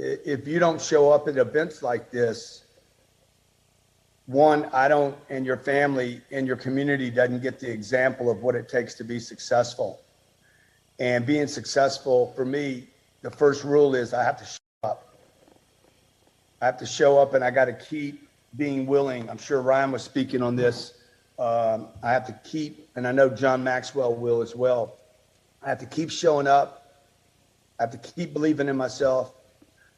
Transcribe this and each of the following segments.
if you don't show up at events like this, one, I don't, and your family and your community doesn't get the example of what it takes to be successful. And being successful for me, the first rule is I have to show up. I have to show up, and I got to keep being willing. I'm sure Ryan was speaking on this. I have to keep, and I know John Maxwell will as well. I have to keep showing up. I have to keep believing in myself.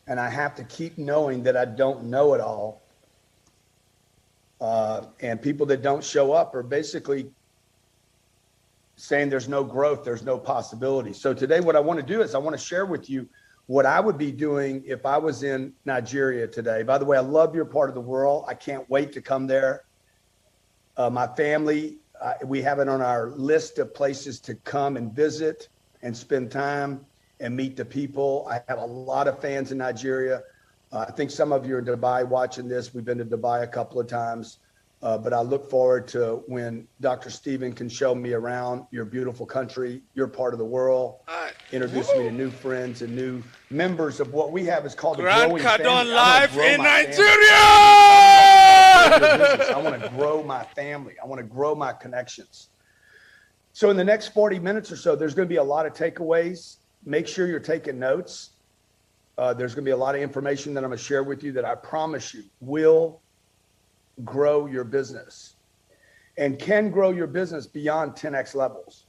And I have to keep knowing that I don't know it all. And people that don't show up are basically saying there's no growth, there's no possibility. So today what I want to do is I want to share with you what I would be doing if I was in Nigeria today. By the way, I love your part of the world. I can't wait to come there. My family, we have it on our list of places to come and visit and spend time and meet the people. I have a lot of fans in Nigeria. I think some of you are in Dubai watching this. We've been to Dubai a couple of times, but I look forward to when Dr. Stephen can show me around your beautiful country, your part of the world, introduce me to new friends and new members of what we have is called the growing family. Live in Nigeria! I want to grow my family. I want to grow my connections. So in the next 40 minutes or so, there's going to be a lot of takeaways. Make sure you're taking notes. There's going to be a lot of information that I'm going to share with you that I promise you will grow your business and can grow your business beyond 10x levels.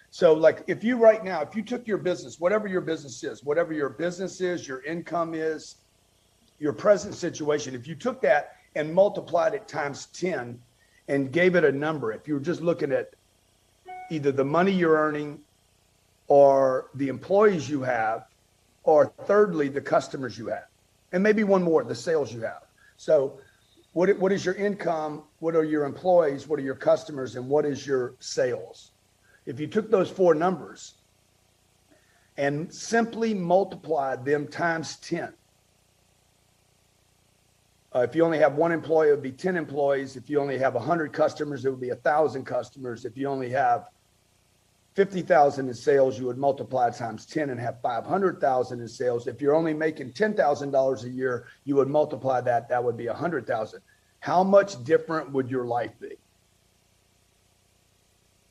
So like if you right now, if you took your business, whatever your business is, your income is, your present situation, if you took that and multiplied it times 10 and gave it a number, if you were just looking at either the money you're earning or the employees you have, or thirdly, the customers you have, and maybe one more, the sales you have. So what is your income? What are your employees? What are your customers? And what is your sales? If you took those four numbers and simply multiplied them times 10, if you only have one employee, it would be 10 employees. If you only have 100 customers, it would be 1,000 customers. If you only have 50,000 in sales, you would multiply times 10 and have 500,000 in sales. If you're only making $10,000 a year, you would multiply that. That would be 100,000. How much different would your life be?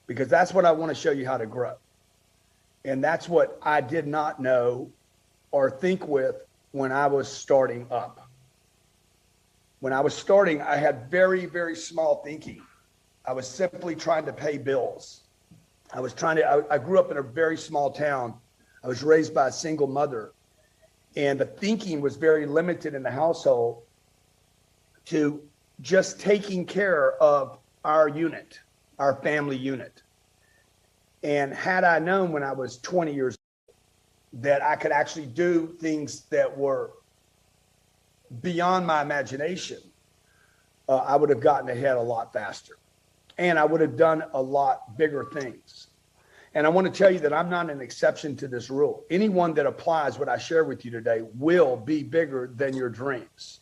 Because that's what I want to show you how to grow. And that's what I did not know or think with when I was starting up. When I was starting, I had very, very small thinking. I was simply trying to pay bills. I grew up in a very small town. I was raised by a single mother, and the thinking was very limited in the household to just taking care of our unit, our family unit. And had I known when I was 20 years old that I could actually do things that were beyond my imagination, I would have gotten ahead a lot faster. And I would have done a lot bigger things. And I want to tell you that I'm not an exception to this rule. Anyone that applies what I share with you today will be bigger than your dreams.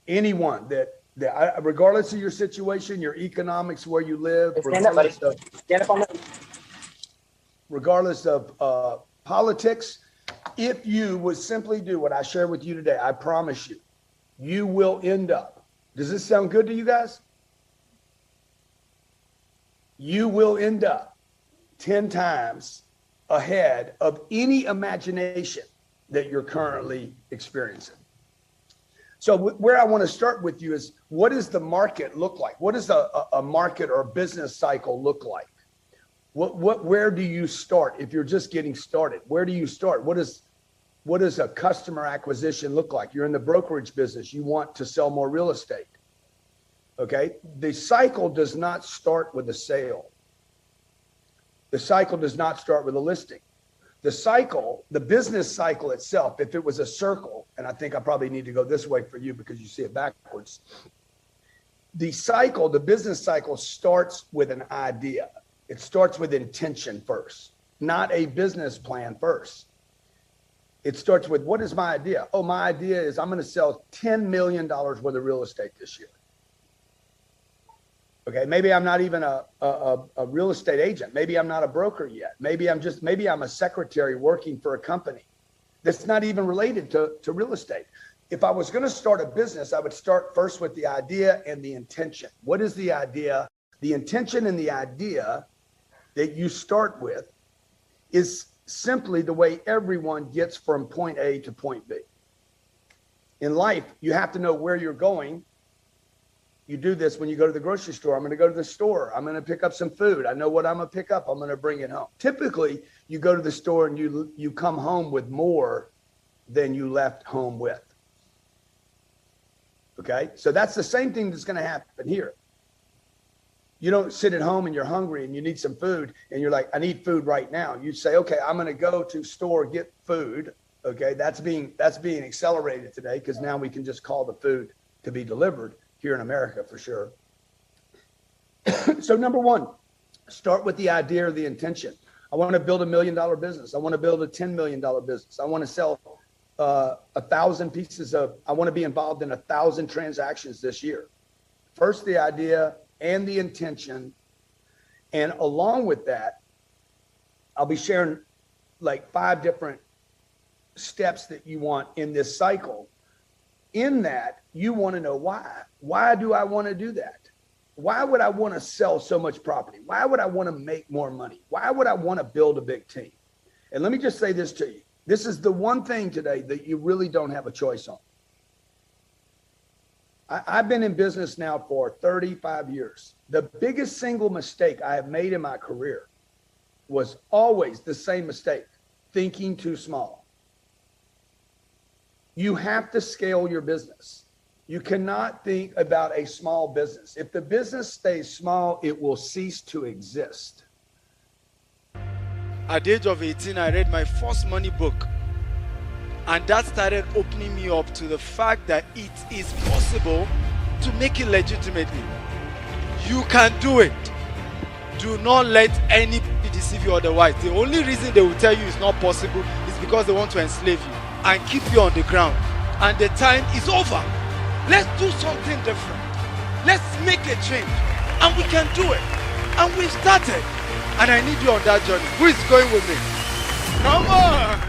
Anyone that regardless of your situation, your economics, where you live, regardless of politics, if you would simply do what I share with you today, I promise you, you will end up. Does this sound good to you guys? You will end up 10 times ahead of any imagination that you're currently experiencing. So where I want to start with you is, what does the market look like? What does a market or a business cycle look like? Where do you start if you're just getting started? Where do you start? What does a customer acquisition look like? You're in the brokerage business. You want to sell more real estate. Okay, the cycle does not start with a sale. The cycle does not start with a listing. The cycle, the business cycle itself, if it was a circle, and I think I probably need to go this way for you because you see it backwards. The cycle, the business cycle starts with an idea. It starts with intention first, not a business plan first. It starts with, what is my idea? Oh, my idea is I'm going to sell $10 million worth of real estate this year. Okay, maybe I'm not even a real estate agent. Maybe I'm not a broker yet. Maybe I'm a secretary working for a company. that's not even related to real estate. If I was going to start a business, I would start first with the idea and the intention. What is the idea? The intention and the idea that you start with is simply the way everyone gets from point A to point B. In life, you have to know where you're going. You do this when you go to the grocery store. I'm going to go to the store. I'm going to pick up some food. I know what I'm going to pick up. I'm going to bring it home. Typically, you go to the store and you come home with more than you left home with. Okay? So that's the same thing that's going to happen here. You don't sit at home and you're hungry and you need some food and you're like, I need food right now. You say, okay, I'm going to go to store, get food. Okay? That's being accelerated today because now we can just call the food to be delivered here in America for sure. So number one, start with the idea or the intention. I want to build $1 million business. I want to build a $10 million business. I want to sell 1,000 pieces of, I want to be involved in 1,000 transactions this year. First, the idea and the intention. And along with that, I'll be sharing like 5 different steps that you want in this cycle. In that, you want to know why. Why do I want to do that? Why would I want to sell so much property? Why would I want to make more money? Why would I want to build a big team? And let me just say this to you. This is the one thing today that you really don't have a choice on. I've been in business now for 35 years. The biggest single mistake I have made in my career was always the same mistake, thinking too small. You have to scale your business. You cannot think about a small business. If the business stays small, it will cease to exist. At the age of 18, I read my first money book. And that started opening me up to the fact that it is possible to make it legitimately. You can do it. Do not let anybody deceive you otherwise. The only reason they will tell you it's not possible is because they want to enslave you and keep you on the ground. And the time is over. Let's do something different. Let's make a change. And we can do it. And we've started. And I need you on that journey. Who is going with me? Come on!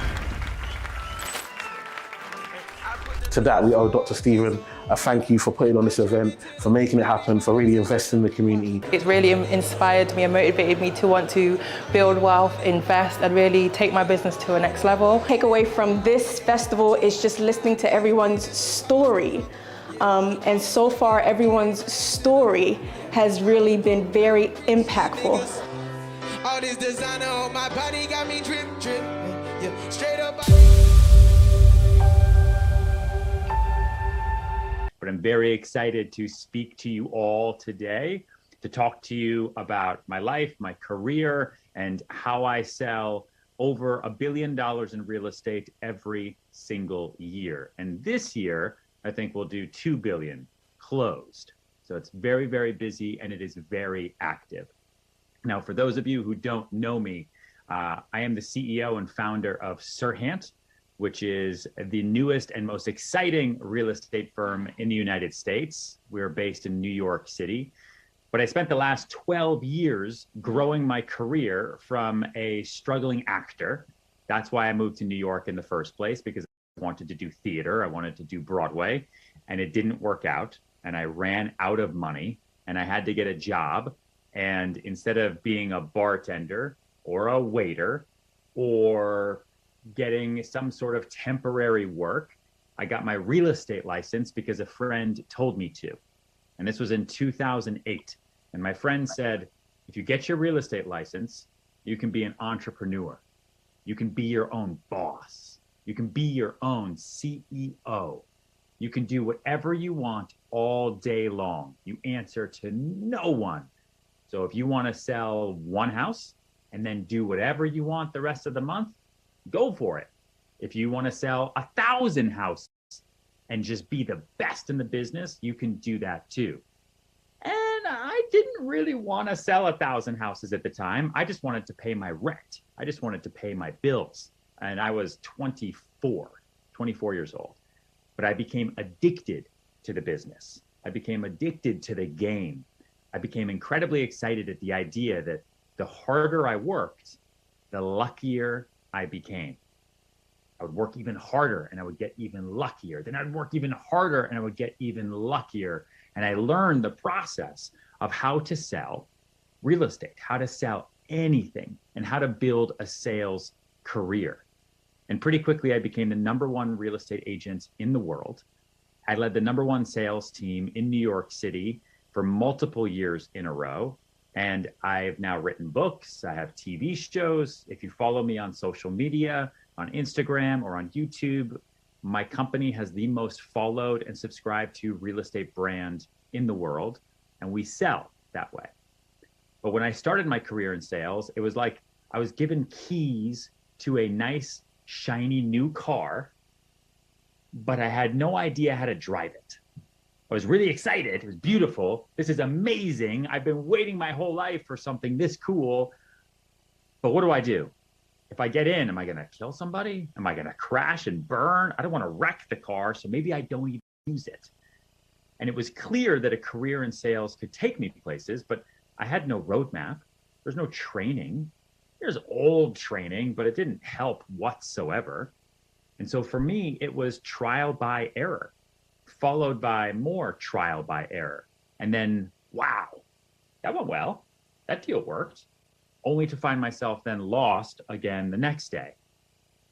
To that, we owe Dr. Stephen a thank you for putting on this event, for making it happen, for really investing in the community. It's really inspired me and motivated me to want to build wealth, invest, and really take my business to a next level. Take away from this festival is just listening to everyone's story. And so far, everyone's story has really been very impactful. All this designer on my body got me drip, drip. Yeah, straight up. But I'm very excited to speak to you all today, to talk to you about my life, my career, and how I sell over $1 billion in real estate every single year. And this year, I think we'll do 2 billion closed. So it's very, very busy and it is very active. Now, for those of you who don't know me, I am the CEO and founder of Serhant, which is the newest and most exciting real estate firm in the United States. We're based in New York City. But I spent the last 12 years growing my career from a struggling actor. That's why I moved to New York in the first place, because I wanted to do theater. I wanted to do Broadway, and it didn't work out. And I ran out of money, and I had to get a job. And instead of being a bartender or a waiter or getting some sort of temporary work, I got my real estate license because a friend told me to. And this was in 2008. And my friend said, if you get your real estate license, you can be an entrepreneur. You can be your own boss. You can be your own CEO. You can do whatever you want all day long. You answer to no one. So if you want to sell one house and then do whatever you want the rest of the month, go for it. If you want to sell 1,000 houses and just be the best in the business, you can do that too. And I didn't really want to sell 1,000 houses at the time. I just wanted to pay my rent. I just wanted to pay my bills. And I was 24 years old. But I became addicted to the business. I became addicted to the game. I became incredibly excited at the idea that the harder I worked, the luckier I became. I would work even harder and I would get even luckier. Then I'd work even harder and I would get even luckier. And I learned the process of how to sell real estate, how to sell anything, and how to build a sales career. And pretty quickly, I became the #1 real estate agent in the world. I led the #1 sales team in New York City for multiple years in a row. And I've now written books. I have TV shows. If you follow me on social media, on Instagram or on YouTube, my company has the most followed and subscribed to real estate brand in the world. And we sell that way. But when I started my career in sales, it was like I was given keys to a nice, shiny new car, but I had no idea how to drive it. I was really excited. It was beautiful. This is amazing. I've been waiting my whole life for something this cool. But what do I do? If I get in, am I going to kill somebody? Am I going to crash and burn? I don't want to wreck the car, so maybe I don't even use it. And it was clear that a career in sales could take me places, but I had no roadmap. There's no training. There's old training, but it didn't help whatsoever. And so for me, it was trial by error, followed by more trial by error. And then, wow, that went well. That deal worked. Only to find myself then lost again the next day.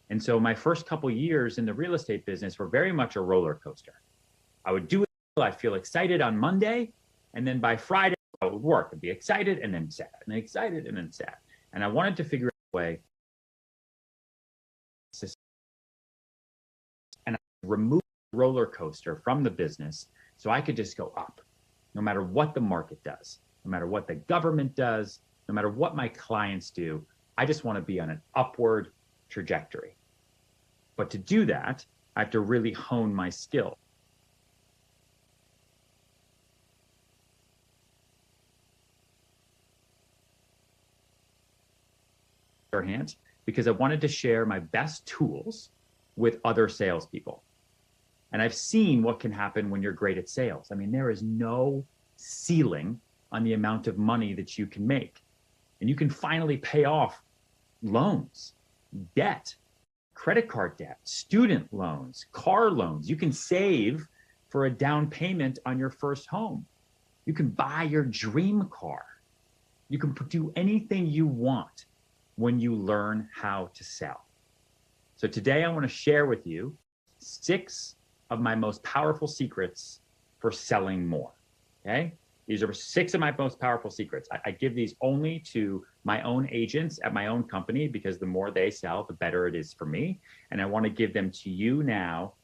And so my first couple years in the real estate business were very much a roller coaster. I would do it, I'd feel excited on Monday, and then by Friday, I would work and be excited and then sad, and then excited and then sad. And I wanted to figure out a way and I remove the roller coaster from the business so I could just go up, no matter what the market does, no matter what the government does, no matter what my clients do. I just want to be on an upward trajectory. But to do that, I have to really hone my skill. Hand, because I wanted to share my best tools with other salespeople. And I've seen what can happen when you're great at sales. I mean, there is no ceiling on the amount of money that you can make. And you can finally pay off loans, debt, credit card debt, student loans, car loans. You can save for a down payment on your first home. You can buy your dream car. You can do anything you want when you learn how to sell. So today I want to share with you 6 of my most powerful secrets for selling more, okay? These are 6 of my most powerful secrets. I give these only to my own agents at my own company because the more they sell, the better it is for me. And I want to give them to you now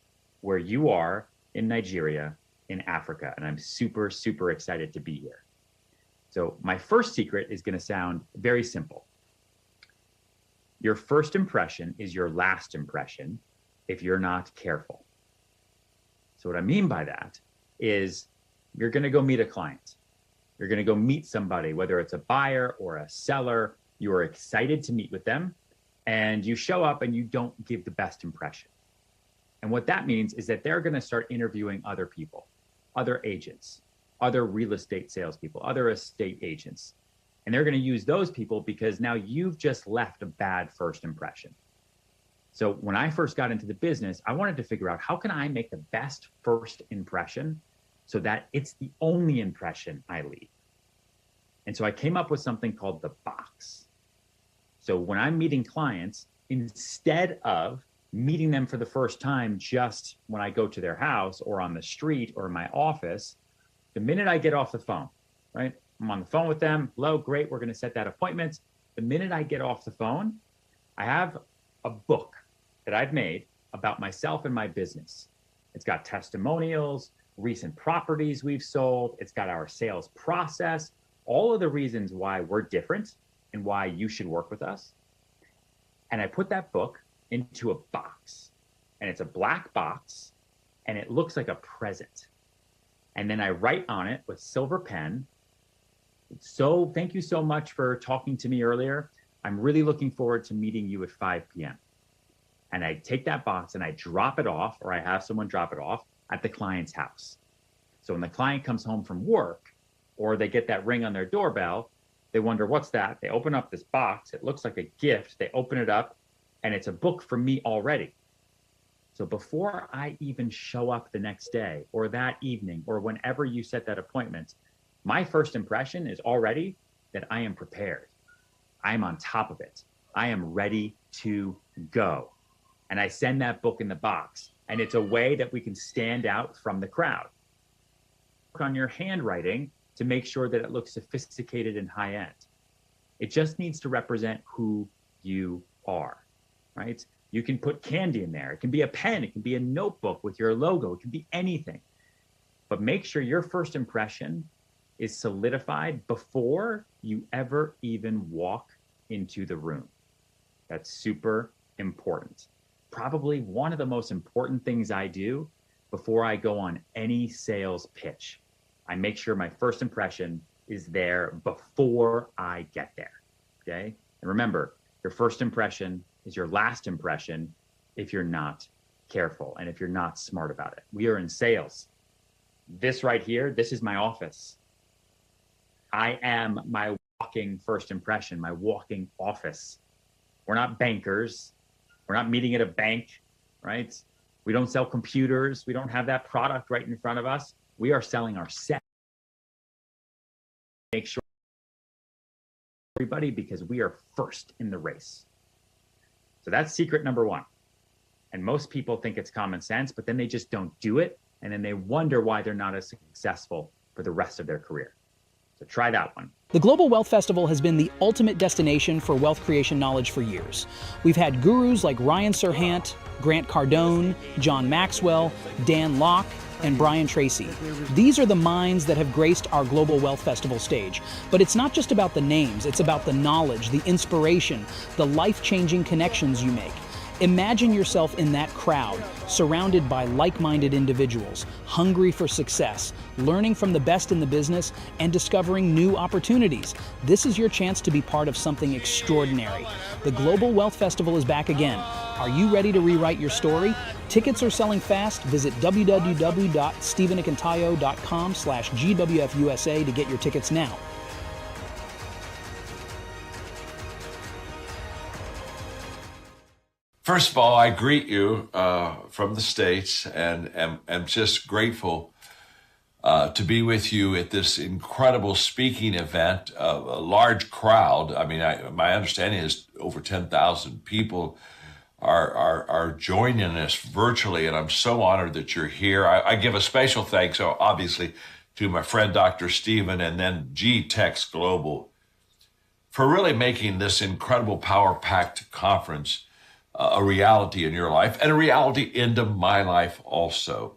where you are in Nigeria, in Africa. And I'm super, super excited to be here. So my first secret is going to sound very simple. Your first impression is your last impression if you're not careful. So what I mean by that is you're going to go meet a client. You're going to go meet somebody, whether it's a buyer or a seller. You are excited to meet with them and you show up and you don't give the best impression. And what that means is that they're going to start interviewing other people, other agents, other real estate salespeople, other estate agents. And they're going to use those people because now you've just left a bad first impression. So when I first got into the business, I wanted to figure out how can I make the best first impression so that it's the only impression I leave. And so I came up with something called the box. So when I'm meeting clients, instead of meeting them for the first time just when I go to their house or on the street or in my office, the minute I get off the phone, right? I'm on the phone with them. Hello, great. We're going to set that appointment. The minute I get off the phone, I have a book that I've made about myself and my business. It's got testimonials, recent properties we've sold. It's got our sales process, all of the reasons why we're different and why you should work with us. And I put that book into a box, and it's a black box, and it looks like a present. And then I write on it with silver pen, so thank you so much for talking to me earlier. I'm really looking forward to meeting you at 5 p.m. And I take that box and I drop it off, or I have someone drop it off at the client's house. So when the client comes home from work or they get that ring on their doorbell, they wonder, what's that? They open up this box. It looks like a gift. They open it up and it's a book from me already. So before I even show up the next day or that evening or whenever you set that appointment, my first impression is already that I am prepared. I am on top of it. I am ready to go. And I send that book in the box. And it's a way that we can stand out from the crowd. Work on your handwriting to make sure that it looks sophisticated and high end. It just needs to represent who you are, right? You can put candy in there. It can be a pen. It can be a notebook with your logo. It can be anything. But make sure your first impression is solidified before you ever even walk into the room. That's super important. Probably one of the most important things I do before I go on any sales pitch. I make sure my first impression is there before I get there, okay? And remember, your first impression is your last impression if you're not careful and if you're not smart about it. We are in sales. This right here, this is my office. I am my walking first impression, my walking office. We're not bankers. We're not meeting at a bank, right? We don't sell computers. We don't have that product right in front of us. We are selling ourselves. Make sure everybody, because we are first in the race. So that's secret number one. And most people think it's common sense, but then they just don't do it. And then they wonder why they're not as successful for the rest of their career. So try that one. The Global Wealth Festival has been the ultimate destination for wealth creation knowledge for years. We've had gurus like Ryan Serhant, Grant Cardone, John Maxwell, Dan Locke, and Brian Tracy. These are the minds that have graced our Global Wealth Festival stage. But it's not just about the names, it's about the knowledge, the inspiration, the life-changing connections you make. Imagine yourself in that crowd, surrounded by like-minded individuals, hungry for success, learning from the best in the business, and discovering new opportunities. This is your chance to be part of something extraordinary. The Global Wealth Festival is back again. Are you ready to rewrite your story? Tickets are selling fast. Visit www.stephenakintayo.com/GWFUSA to get your tickets now. First of all, I greet you from the States and am just grateful to be with you at this incredible speaking event. A large crowd. I mean, my understanding is over 10,000 people are joining us virtually, and I'm so honored that you're here. I give a special thanks, obviously, to my friend Dr. Stephen and then GTEX Global for really making this incredible power-packed conference a reality in your life and a reality into my life also.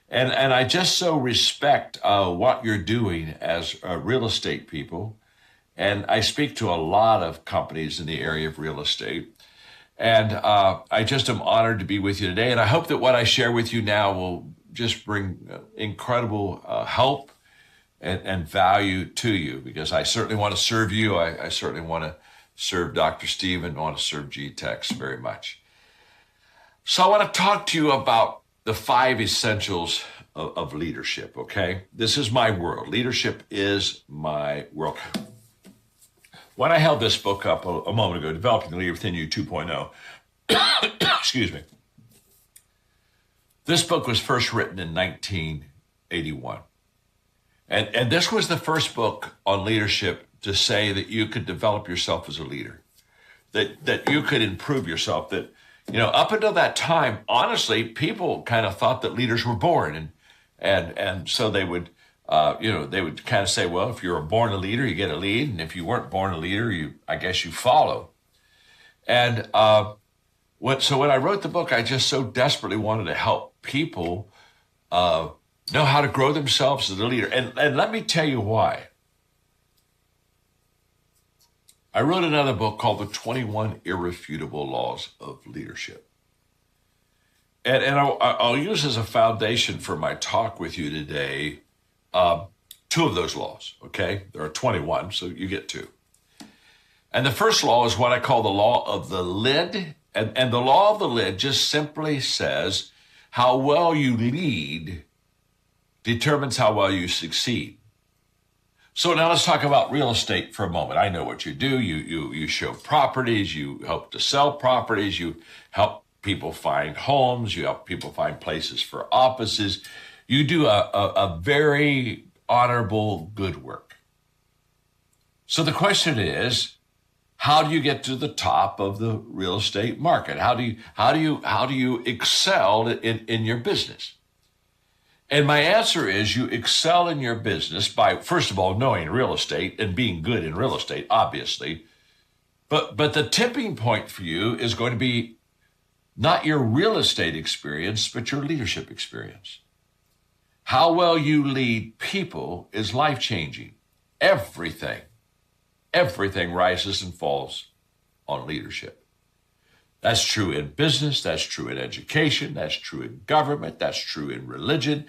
And I just so respect what you're doing as real estate people. And I speak to a lot of companies in the area of real estate. And I just am honored to be with you today. And I hope that what I share with you now will just bring incredible help and value to you, because I certainly want to serve you. I certainly want to serve Dr. Stephen, I want to serve GTEX very much. So I want to talk to you about the 5 essentials of leadership, okay? This is my world. Leadership is my world. When I held this book up a moment ago, Developing the Leader Within You 2.0, excuse me, this book was first written in 1981. And this was the first book on leadership to say that you could develop yourself as a leader, that you could improve yourself, that, you know, up until that time, honestly, people kind of thought that leaders were born. And so they would, they would kind of say, well, if you're born a leader, you get a lead. And if you weren't born a leader, I guess you follow. And so when I wrote the book, I just so desperately wanted to help people know how to grow themselves as a leader. And let me tell you why. I wrote another book called The 21 Irrefutable Laws of Leadership. And I'll use as a foundation for my talk with you today 2 of those laws, okay? There are 21, so you get 2. And the first law is what I call the law of the lid. And the law of the lid just simply says how well you lead determines how well you succeed. So now let's talk about real estate for a moment. I know what you do. You show properties, you help to sell properties, you help people find homes. You help people find places for offices. You do a very honorable, good work. So the question is, how do you get to the top of the real estate market? How do you excel in your business? And my answer is, you excel in your business by, first of all, knowing real estate and being good in real estate, obviously. But the tipping point for you is going to be not your real estate experience, but your leadership experience. How well you lead people is life-changing. Everything rises and falls on leadership. That's true in business, that's true in education, that's true in government, that's true in religion.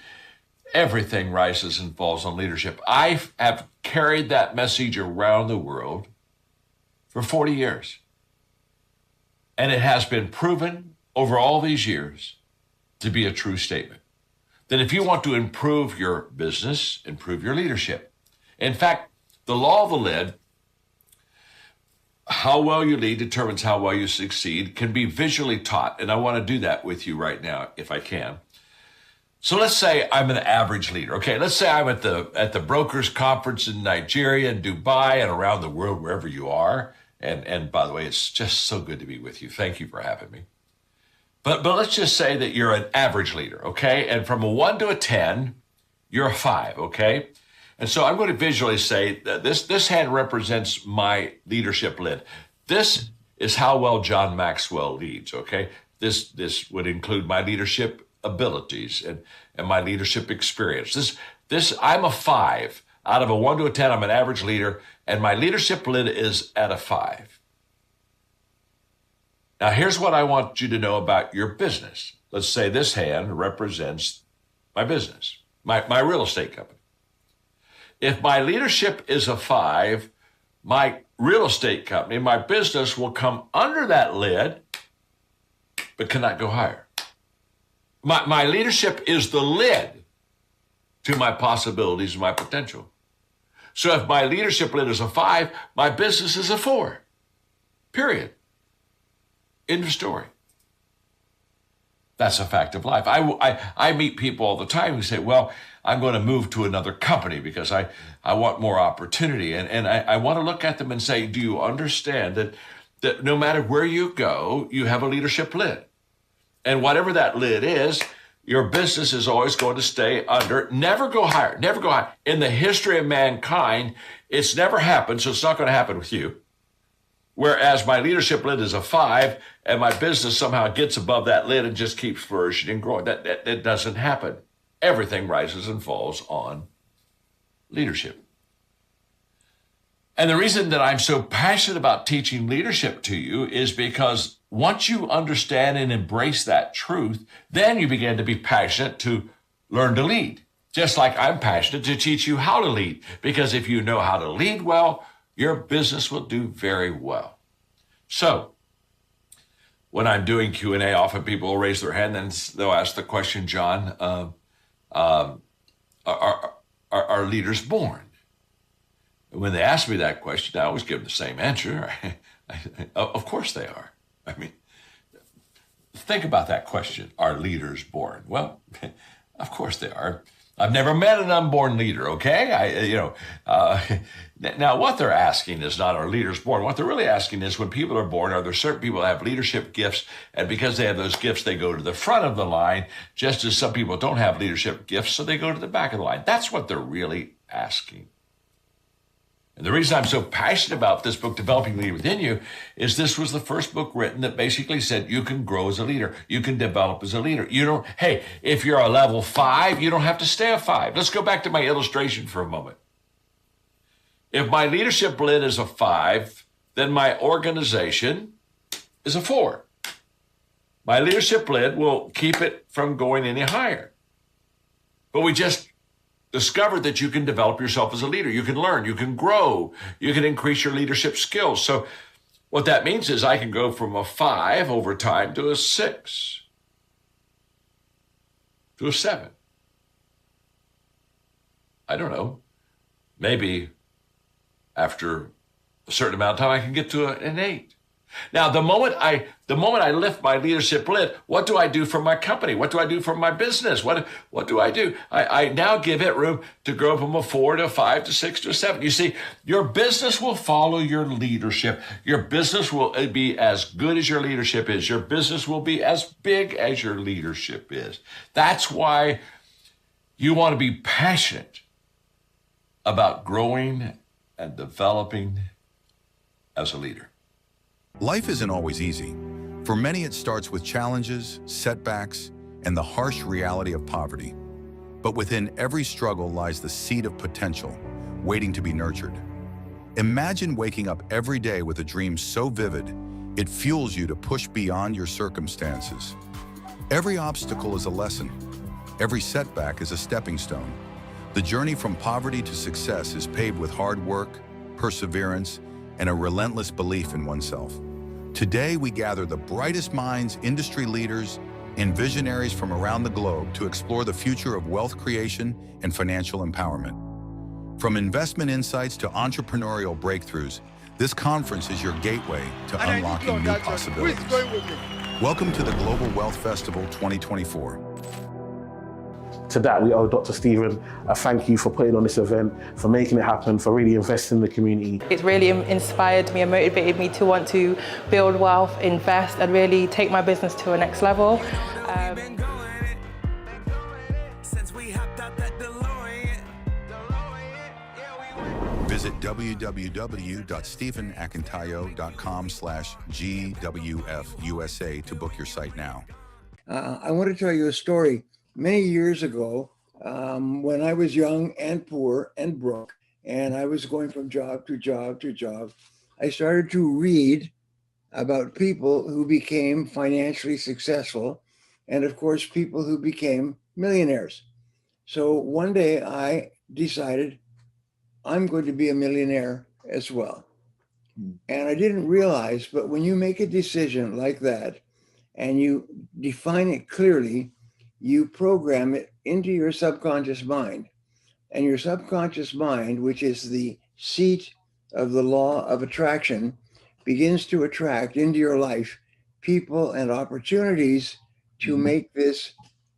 Everything rises and falls on leadership. I have carried that message around the world for 40 years. And it has been proven over all these years to be a true statement. That if you want to improve your business, improve your leadership. In fact, the law of the lid, how well you lead determines how well you succeed, can be visually taught. And I want to do that with you right now, if I can. So let's say I'm an average leader. Okay, let's say I'm at the brokers conference in Nigeria and Dubai and around the world, wherever you are. And by the way, it's just so good to be with you. Thank you for having me. But let's just say that you're an average leader, okay? And from a 1 to a 10, you're a 5, okay? And so I'm going to visually say that this hand represents my leadership lid. This is how well John Maxwell leads, okay? This would include my leadership abilities and my leadership experience. I'm a 5. Out of a 1 to a 10, I'm an average leader, and my leadership lid is at a 5. Now, here's what I want you to know about your business. Let's say this hand represents my business, my real estate company. If my leadership is a 5, my real estate company, my business will come under that lid, but cannot go higher. My leadership is the lid to my possibilities and my potential. So if my leadership lid is a 5, my business is a 4. Period. End of story. That's a fact of life. I meet people all the time who say, well, I'm going to move to another company because I want more opportunity. And I want to look at them and say, do you understand that no matter where you go, you have a leadership lid? And whatever that lid is, your business is always going to stay under, never go higher, never go higher. In the history of mankind, it's never happened, so it's not going to happen with you. Whereas my leadership lid is a 5, and my business somehow gets above that lid and just keeps flourishing and growing. That doesn't happen. Everything rises and falls on leadership. And the reason that I'm so passionate about teaching leadership to you is because once you understand and embrace that truth, then you begin to be passionate to learn to lead. Just like I'm passionate to teach you how to lead. Because if you know how to lead well, your business will do very well. So, when I'm doing Q&A, often people will raise their hand and they'll ask the question, John, are leaders born? And when they ask me that question, I always give them the same answer. Of course they are. I mean, think about that question. Are leaders born? Well, of course they are. I've never met an unborn leader, okay? Now, what they're asking is not, are leaders born? What they're really asking is, when people are born, are there certain people that have leadership gifts, and because they have those gifts, they go to the front of the line, just as some people don't have leadership gifts, so they go to the back of the line. That's what they're really asking. And the reason I'm so passionate about this book, Developing Leader Within You, is this was the first book written that basically said you can grow as a leader. You can develop as a leader. Hey, if you're a level 5, you don't have to stay a 5. Let's go back to my illustration for a moment. If my leadership lid is a 5, then my organization is a 4. My leadership lid will keep it from going any higher. But we just discovered that you can develop yourself as a leader. You can learn, you can grow, you can increase your leadership skills. So what that means is I can go from a 5 over time to a 6, to a 7. I don't know. Maybe after a certain amount of time, I can get to an 8. Now, the moment I lift my leadership lid, what do I do for my company? What do I do for my business? What do I do? I now give it room to grow from a 4 to a 5 to 6 to a 7. You see, your business will follow your leadership. Your business will be as good as your leadership is. Your business will be as big as your leadership is. That's why you want to be passionate about growing and developing as a leader. Life isn't always easy. For many, it starts with challenges, setbacks, and the harsh reality of poverty. But within every struggle lies the seed of potential, waiting to be nurtured. Imagine waking up every day with a dream so vivid, it fuels you to push beyond your circumstances. Every obstacle is a lesson. Every setback is a stepping stone. The journey from poverty to success is paved with hard work, perseverance, and a relentless belief in oneself. Today, we gather the brightest minds, industry leaders, and visionaries from around the globe to explore the future of wealth creation and financial empowerment. From investment insights to entrepreneurial breakthroughs, this conference is your gateway to unlocking new possibilities. Welcome to the Global Wealth Festival 2024. To that, we owe Dr. Stephen a thank you for putting on this event, for making it happen, for really investing in the community. It's really inspired me and motivated me to want to build wealth, invest, and really take my business to a next level. Visit www.stephenakintayo.com/GWF USA to book your site now. I want to tell you a story. Many years ago, when I was young and poor and broke, and I was going from job to job to job, I started to read about people who became financially successful, and of course, people who became millionaires. So one day I decided I'm going to be a millionaire as well. And I didn't realize, but when you make a decision like that and you define it clearly, you program it into your subconscious mind. And your subconscious mind, which is the seat of the law of attraction, begins to attract into your life people and opportunities to make this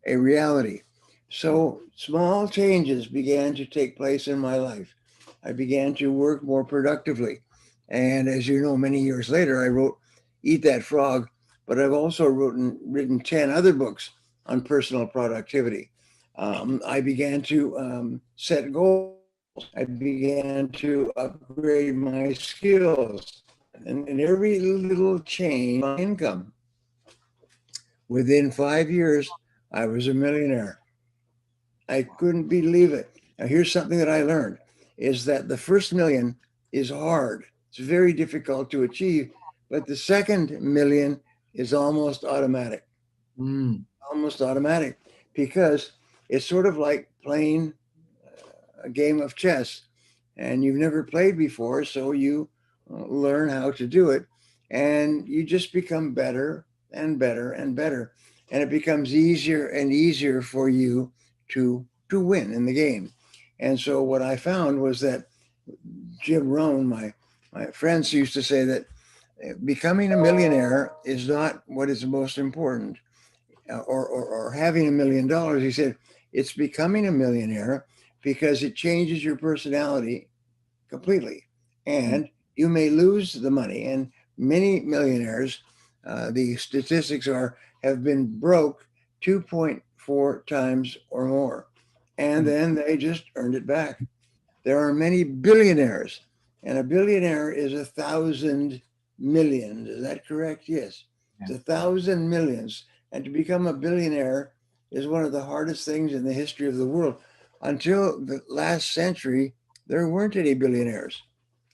a reality. So small changes began to take place in my life. I began to work more productively. And as you know, many years later, I wrote Eat That Frog, but I've also written 10 other books on personal productivity. I began to set goals. I began to upgrade my skills, and every little change in income. Within 5 years, I was a millionaire. I couldn't believe it. Now, here's something that I learned, is that the first million is hard. It's very difficult to achieve, but the second million is almost automatic. Almost automatic, because it's sort of like playing a game of chess, and you've never played before, so you learn how to do it, and you just become better and better and better, and it becomes easier and easier for you to win in the game. And so what I found was that Jim Rohn, my friends used to say that becoming a millionaire is not what is most important. Or having $1 million, he said, it's becoming a millionaire because it changes your personality completely. And you may lose the money. And many millionaires, the statistics have been broke 2.4 times or more. And then they just earned it back. There are many billionaires, and a billionaire is 1,000 million. Is that correct? Yes. It's 1,000 millions. And to become a billionaire is one of the hardest things in the history of the world. Until the last century, there weren't any billionaires.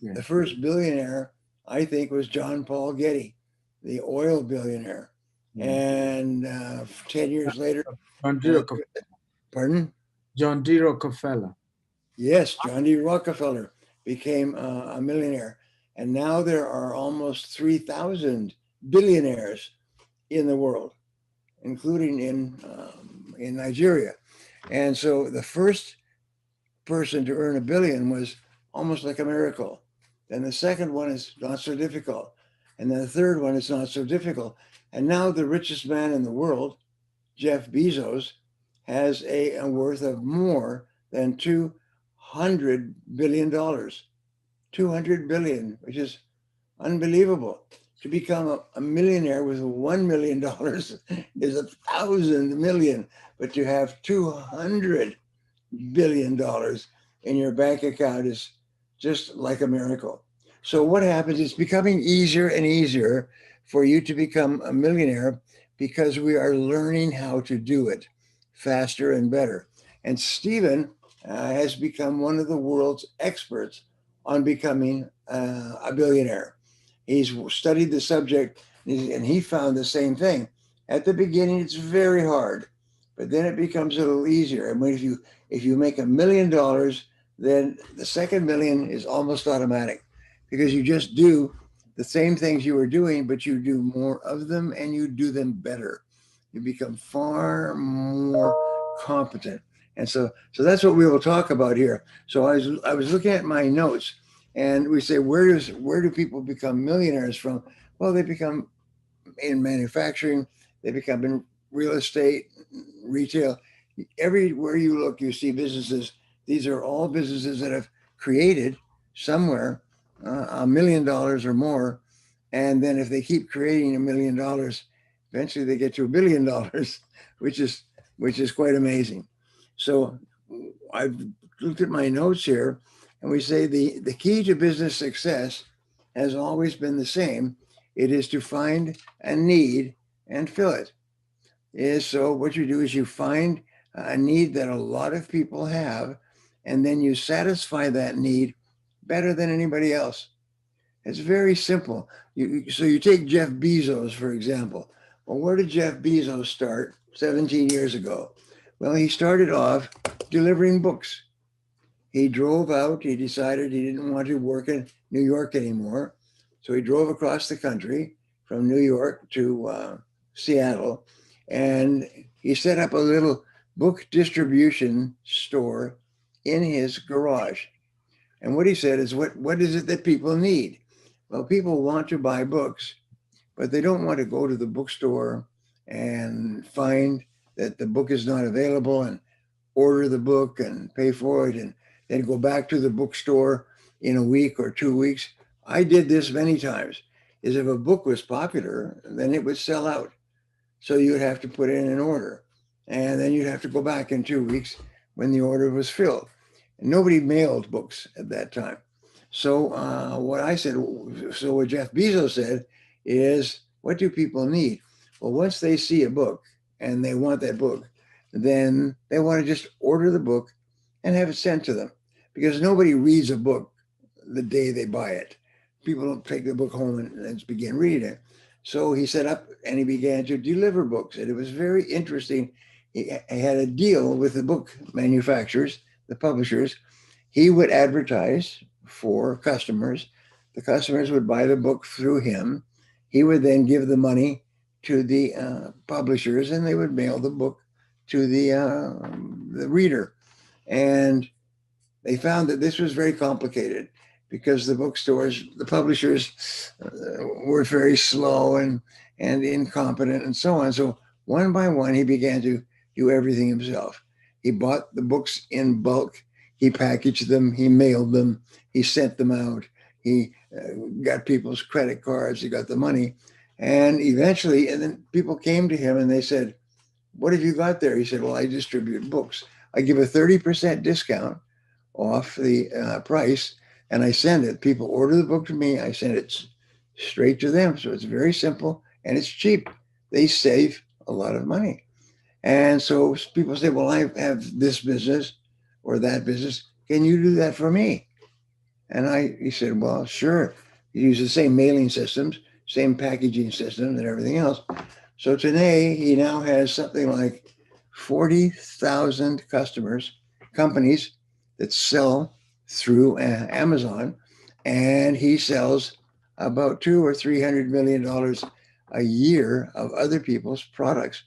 The first billionaire, I think, was John Paul Getty, the oil billionaire. And 10 years later, pardon? John D. Rockefeller. Yes, John D. Rockefeller became a millionaire. And now there are almost 3,000 billionaires in the world, including in Nigeria. And so the first person to earn $1 billion was almost like a miracle. And the second one is not so difficult. And then the third one is not so difficult. And now the richest man in the world, Jeff Bezos, has a worth of more than $200 billion. 200 billion, which is unbelievable. To become a millionaire with $1 million is 1,000 million, but to have $200 billion in your bank account is just like a miracle. So what happens, it's becoming easier and easier for you to become a millionaire because we are learning how to do it faster and better. And Stephen has become one of the world's experts on becoming a billionaire. He's studied the subject and he found the same thing. At the beginning, it's very hard, but then it becomes a little easier. And if you make $1 million, then the second million is almost automatic because you just do the same things you were doing, but you do more of them and you do them better. You become far more competent. And so that's what we will talk about here. So I was looking at my notes, and we say, where do people become millionaires from? Well, they become in manufacturing, they become in real estate, retail. Everywhere you look, you see businesses. These are all businesses that have created somewhere $1 million or more. And then if they keep creating $1 million, eventually they get to $1 billion, which is quite amazing. So I've looked at my notes here, and we say the key to business success has always been the same. It is to find a need and fill it. So what you do is you find a need that a lot of people have, and then you satisfy that need better than anybody else. It's very simple. So you take Jeff Bezos, for example. Well, where did Jeff Bezos start 17 years ago? Well, he started off delivering books. He drove out, he decided he didn't want to work in New York anymore. So he drove across the country from New York to Seattle, and he set up a little book distribution store in his garage. And what he said is, what is it that people need? Well, people want to buy books, but they don't want to go to the bookstore and find that the book is not available and order the book and pay for it and then go back to the bookstore in a week or 2 weeks. I did this many times. Is if a book was popular, then it would sell out. So you would have to put in an order, and then you'd have to go back in 2 weeks when the order was filled. And nobody mailed books at that time. So what Jeff Bezos said is, what do people need? Well, once they see a book and they want that book, then they want to just order the book and have it sent to them, because nobody reads a book the day they buy it. People don't take the book home and begin reading it. So he set up and he began to deliver books. And it was very interesting. He had a deal with the book manufacturers, the publishers. He would advertise for customers. The customers would buy the book through him. He would then give the money to the publishers, and they would mail the book to the reader. And they found that this was very complicated because the bookstores, the publishers were very slow and incompetent and so on. So one by one, he began to do everything himself. He bought the books in bulk. He packaged them. He mailed them. He sent them out. He got people's credit cards. He got the money. And eventually, and then people came to him and they said, what have you got there? He said, well, I distribute books. I give a 30% discount off the price, and I send it. People order the book to me. I send it straight to them. So it's very simple and it's cheap. They save a lot of money. And so people say, well, I have this business or that business. Can you do that for me? And he said, well, sure. You use the same mailing systems, same packaging system and everything else. So today he now has something like 40,000 companies that sell through Amazon, and he sells about $200 or $300 million a year of other people's products.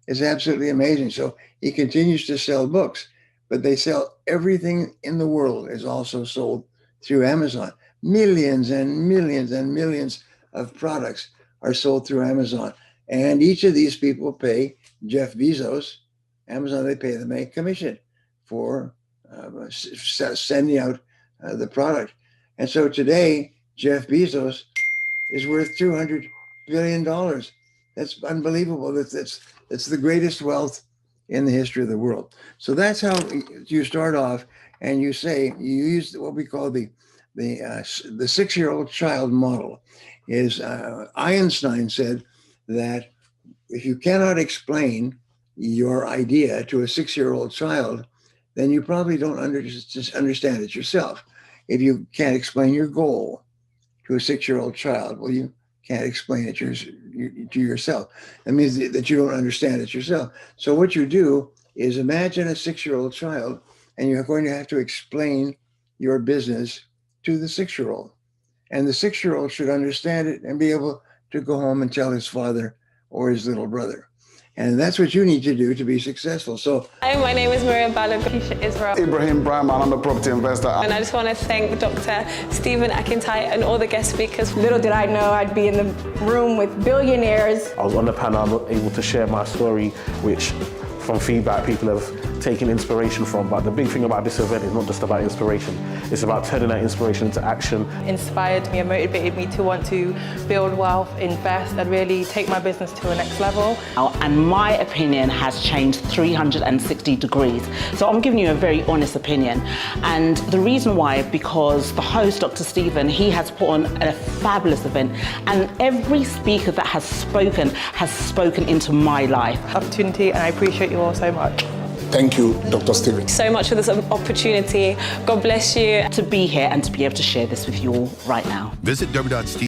It's absolutely amazing. So he continues to sell books, but they sell everything in the world is also sold through Amazon. Millions and millions and millions of products are sold through Amazon. And each of these people pay Jeff Bezos, Amazon, they pay them a commission for sending out the product. And so today, Jeff Bezos is worth $200 billion. That's unbelievable. That's the greatest wealth in the history of the world. So that's how you start off, and you use what we call the 6-year-old child model. Is Einstein said that if you cannot explain your idea to a 6-year-old child, then you probably don't understand it yourself. If you can't explain your goal to a 6-year-old child, well, you can't explain it to yourself. That means that you don't understand it yourself. So what you do is imagine a 6-year-old child, and you're going to have to explain your business to the 6-year-old. And the 6-year-old should understand it and be able to go home and tell his father or his little brother. And that's what you need to do to be successful. So, hi, my name is Maria Balogun Israel. Ibrahim Brahman, I'm a property investor. And I just want to thank Dr. Stephen Akintai and all the guest speakers. Little did I know I'd be in the room with billionaires. I was on the panel, I'm able to share my story, which from feedback people have taken inspiration from. But the big thing about this event is not just about inspiration, it's about turning that inspiration into action. Inspired me and motivated me to want to build wealth, invest, and really take my business to the next level. And my opinion has changed 360 degrees. So I'm giving you a very honest opinion. And the reason why, because the host, Dr. Stephen, he has put on a fabulous event, and every speaker that has spoken into my life. Opportunity, and I appreciate you all so much. Thank you, Dr. Stephen. So much for this opportunity. God bless you. To be here and to be able to share this with you all right now. Visit www.stephen